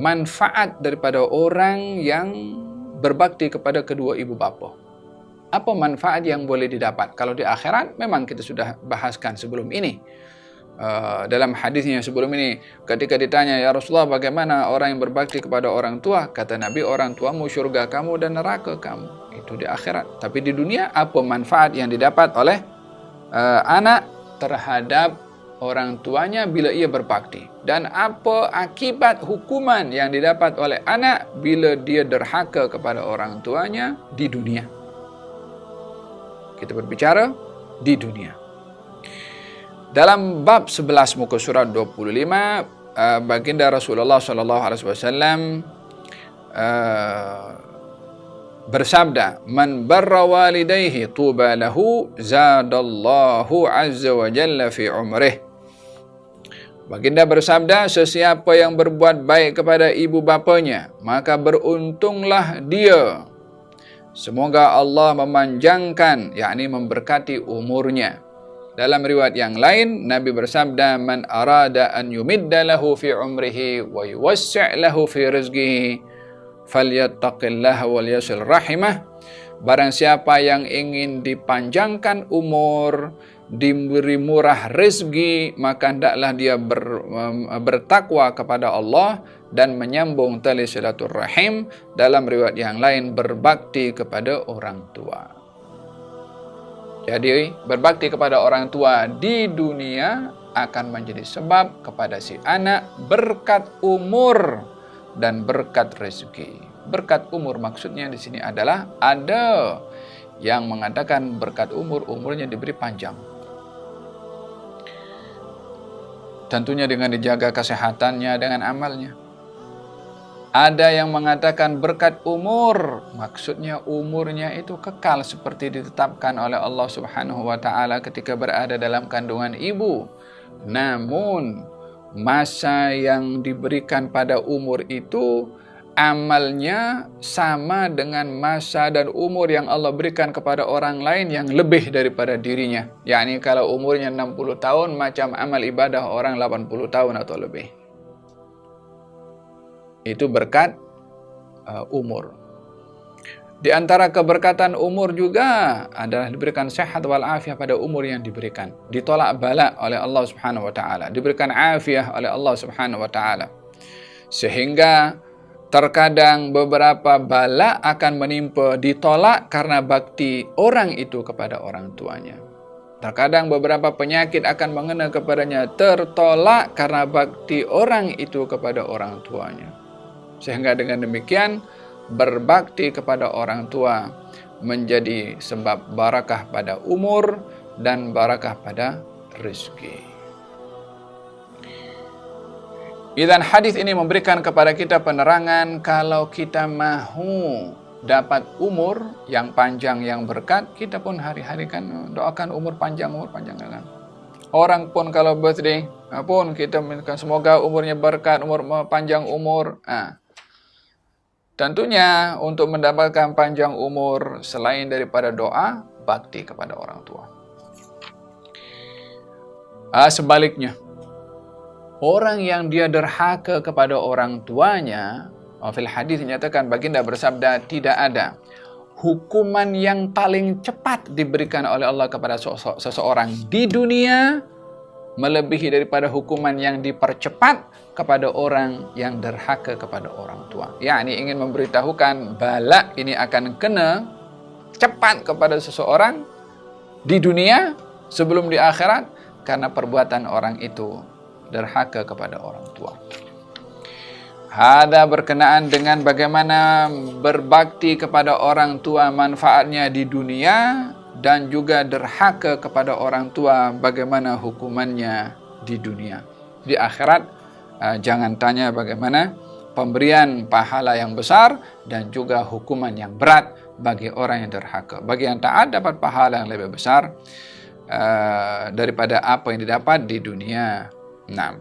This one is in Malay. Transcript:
manfaat daripada orang yang berbakti kepada kedua ibu bapa. Apa manfaat yang boleh didapat? Kalau di akhirat, memang kita sudah bahaskan sebelum ini. Dalam hadisnya sebelum ini, ketika ditanya, ya Rasulullah, bagaimana orang yang berbakti kepada orang tua? Kata Nabi, orang tuamu syurga kamu dan neraka kamu. Itu di akhirat. Tapi di dunia, apa manfaat yang didapat oleh anak terhadap orang tuanya bila ia berbakti? Dan apa akibat hukuman yang didapat oleh anak bila dia derhaka kepada orang tuanya di dunia? Kita berbicara di dunia. Dalam bab 11 muka surat 25, baginda Rasulullah SAW bersabda, "Man barra walidayhi tuba lahu zadallahu azza wa jalla fi umrih." Baginda bersabda, sesiapa yang berbuat baik kepada ibu bapanya, maka beruntunglah dia. Semoga Allah memanjangkan, yakni memberkati umurnya. Dalam riwayat yang lain, Nabi bersabda, "Man arada an yumidda lahu fi umrihi wa yuwassi' lahu fi rizqihi falyattaqillaha wal yasil rahimah." Barang siapa yang ingin dipanjangkan umur, diberi murah rezeki, maka hendaklah dia bertakwa kepada Allah dan menyambung tali silaturahim. Dalam riwayat yang lain, berbakti kepada orang tua. Jadi, berbakti kepada orang tua di dunia akan menjadi sebab kepada si anak berkat umur dan berkat rezeki. Berkat umur maksudnya di sini adalah ada yang mengatakan berkat umur, umurnya diberi panjang. Tentunya dengan dijaga kesehatannya, dengan amalnya. Ada yang mengatakan berkat umur, maksudnya umurnya itu kekal seperti ditetapkan oleh Allah Subhanahu wa taala ketika berada dalam kandungan ibu. Namun masa yang diberikan pada umur itu amalnya sama dengan masa dan umur yang Allah berikan kepada orang lain yang lebih daripada dirinya. Yakni kalau umurnya 60 tahun, macam amal ibadah orang 80 tahun atau lebih. Itu berkat umur. Di antara keberkatan umur juga adalah diberikan sehat wal afiah pada umur yang diberikan. Ditolak bala oleh Allah Subhanahu wa taala, diberikan afiah oleh Allah Subhanahu wa taala. Sehingga terkadang beberapa bala akan menimpa, ditolak karena bakti orang itu kepada orang tuanya. Terkadang beberapa penyakit akan mengena kepadanya, tertolak karena bakti orang itu kepada orang tuanya. Sehingga dengan demikian, berbakti kepada orang tua menjadi sebab barakah pada umur dan barakah pada rezeki. Dan hadis ini memberikan kepada kita penerangan, kalau kita mahu dapat umur yang panjang, yang berkat, kita pun hari-hari kan doakan umur panjang kan. Orang pun kalau birthday pun kita minta semoga umurnya berkat, umur panjang umur. Tentunya untuk mendapatkan panjang umur, selain daripada doa, bakti kepada orang tua. Sebaliknya, orang yang dia derhaka kepada orang tuanya, fil hadis dinyatakan baginda bersabda, tidak ada hukuman yang paling cepat diberikan oleh Allah kepada seseorang di dunia melebihi daripada hukuman yang dipercepat kepada orang yang derhaka kepada orang tua. Yakni ingin memberitahukan bala ini akan kena cepat kepada seseorang di dunia sebelum di akhirat karena perbuatan orang itu derhaka kepada orang tua. Hada berkenaan dengan bagaimana berbakti kepada orang tua manfaatnya di dunia, dan juga derhaka kepada orang tua bagaimana hukumannya di dunia. Di akhirat jangan tanya bagaimana pemberian pahala yang besar dan juga hukuman yang berat bagi orang yang derhaka. Bagi yang taat dapat pahala yang lebih besar daripada apa yang didapat di dunia. Nah,